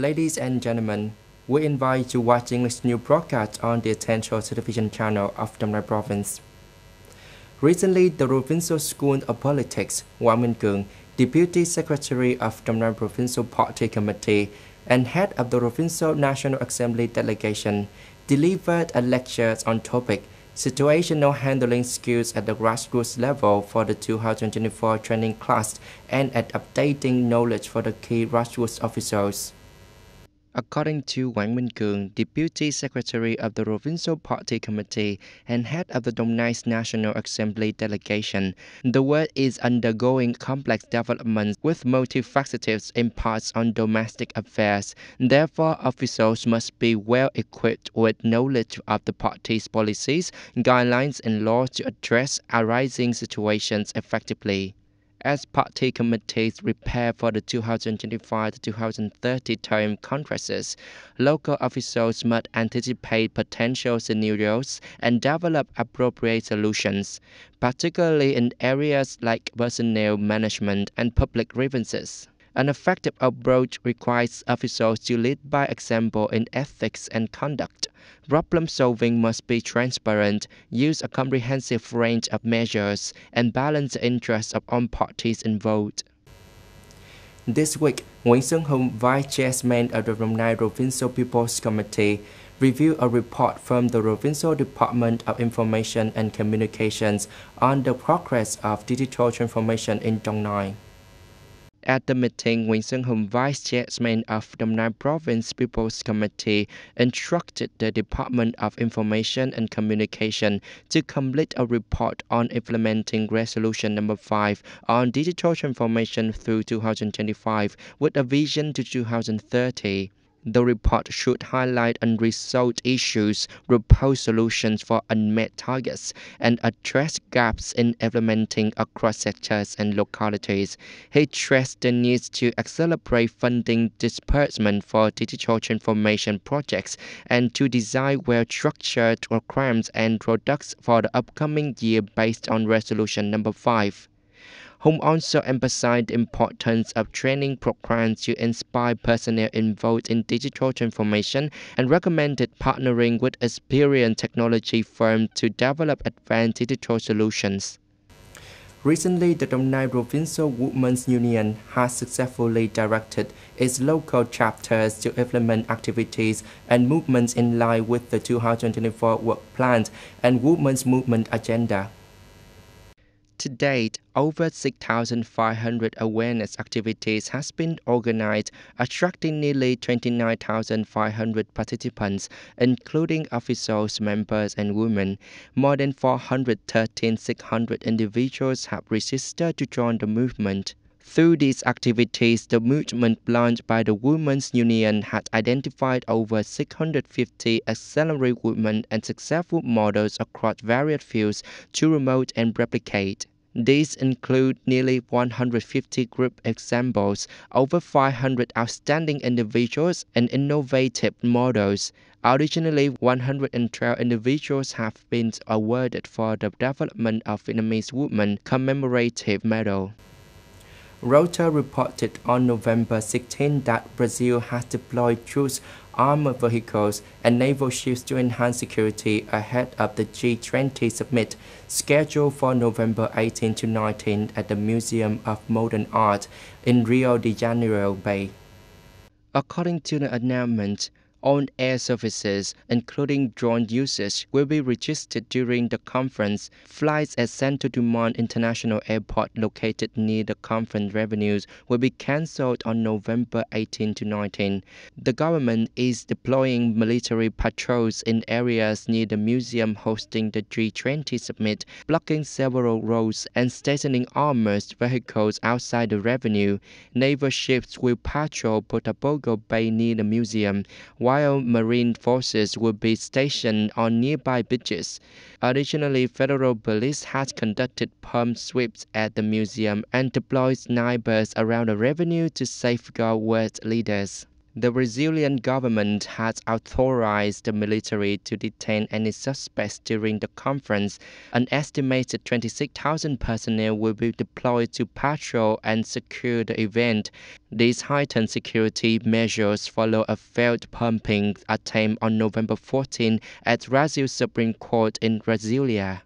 Ladies and gentlemen, we invite you watching this new broadcast on the Essential Television channel of Đồng Nai Province. Recently, the Provincial School of Politics, Wang Minh-Cường, Deputy Secretary of Đồng Nai Provincial Party Committee and head of the Provincial National Assembly delegation, delivered a lecture on topic Situational Handling Skills at the Grassroots Level for the 2024 training class and at updating knowledge for the key grassroots officials. According to Wang Minh-Cường, Deputy Secretary of the Provincial Party Committee and head of the Đồng Nai's National Assembly delegation, the world is undergoing complex developments with multifaceted impacts on domestic affairs. Therefore, officials must be well equipped with knowledge of the party's policies, guidelines, and laws to address arising situations effectively. As party committees prepare for the 2025-2030 term congresses, local officials must anticipate potential scenarios and develop appropriate solutions, particularly in areas like personnel management and public grievances. An effective approach requires officials to lead by example in ethics and conduct. Problem solving must be transparent, use a comprehensive range of measures, and balance the interests of all parties involved. This week, Nguyễn Xuân Hùng, Vice Chairman of the Đồng Nai Provincial People's Committee, reviewed a report from the Provincial Department of Information and Communications on the progress of digital transformation in Đồng Nai. At the meeting, Nguyễn Xuân Hùng, Vice Chairman of the Đồng Nai Province People's Committee, instructed the Department of Information and Communication to complete a report on implementing Resolution Number 5 on digital transformation through 2025 with a vision to 2030. The report should highlight unresolved issues, propose solutions for unmet targets, and address gaps in implementing across sectors and localities. He stressed the need to accelerate funding disbursement for digital transformation projects and to design well-structured programs and products for the upcoming year based on Resolution Number 5. Hùng also emphasized the importance of training programs to inspire personnel involved in digital transformation and recommended partnering with experienced technology firms to develop advanced digital solutions. Recently, the Đồng Nai Provincial Women's Union has successfully directed its local chapters to implement activities and movements in line with the 2024 work plan and women's movement agenda. To date, over 6,500 awareness activities has been organized, attracting nearly 29,500 participants, including officials, members, and women. More than 413,600 individuals have registered to join the movement. Through these activities, the movement launched by the Women's Union had identified over 650 exemplary women and successful models across various fields to promote and replicate. These include nearly 150 group examples, over 500 outstanding individuals, and innovative models. Additionally, 112 individuals have been awarded for the development of Vietnamese women commemorative medal. Reuters reported on November 16 that Brazil has deployed troops, armored vehicles, and naval ships to enhance security ahead of the G20 summit scheduled for November 18 to 19 at the Museum of Modern Art in Rio de Janeiro Bay. According to the announcement, all air services, including drone usage, will be registered during the conference. Flights at Santo Dumont International Airport, located near the conference venues, will be cancelled on November 18 to 19. The government is deploying military patrols in areas near the museum hosting the G20 summit, blocking several roads and stationing armored vehicles outside the venue. Naval ships will patrol Botafogo Bay near the museum, while while Marine forces will be stationed on nearby beaches. Additionally, federal police has conducted pump sweeps at the museum and deployed snipers around the revenue to safeguard world leaders. The Brazilian government has authorized the military to detain any suspects during the conference. An estimated 26,000 personnel will be deployed to patrol and secure the event. These heightened security measures follow a failed pumping attempt on November 14 at Brazil's Supreme Court in Brasilia.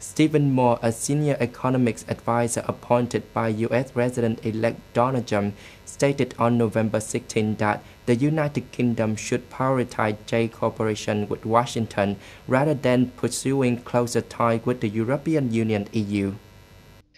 Stephen Moore, a senior economics advisor appointed by U.S. President-elect Donald Trump, stated on November 16 that the United Kingdom should prioritize trade cooperation with Washington rather than pursuing closer ties with the European Union (EU).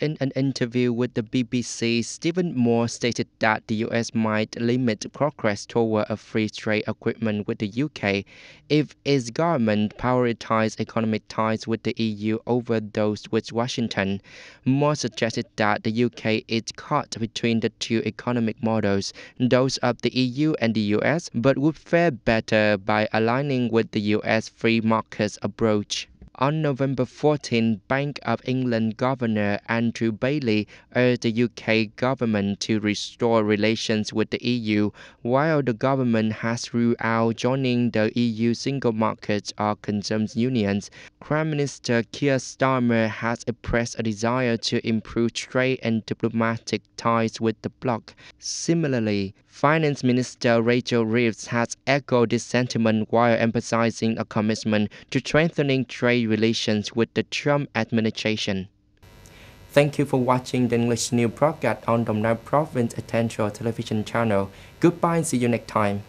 In an interview with the BBC, Stephen Moore stated that the US might limit progress toward a free trade agreement with the UK if its government prioritized economic ties with the EU over those with Washington. Moore suggested that the UK is caught between the two economic models, those of the EU and the US, but would fare better by aligning with the US free market approach. On November 14, Bank of England Governor Andrew Bailey urged the UK government to restore relations with the EU, while the government has ruled out joining the EU single market or customs unions. Prime Minister Keir Starmer has expressed a desire to improve trade and diplomatic ties with the bloc. Similarly, Finance Minister Rachel Reeves has echoed this sentiment while emphasizing a commitment to strengthening trade relations with the Trump administration. Thank you for watching the English News broadcast on Dong Nai Province Essential Television Channel. Goodbye and see you next time.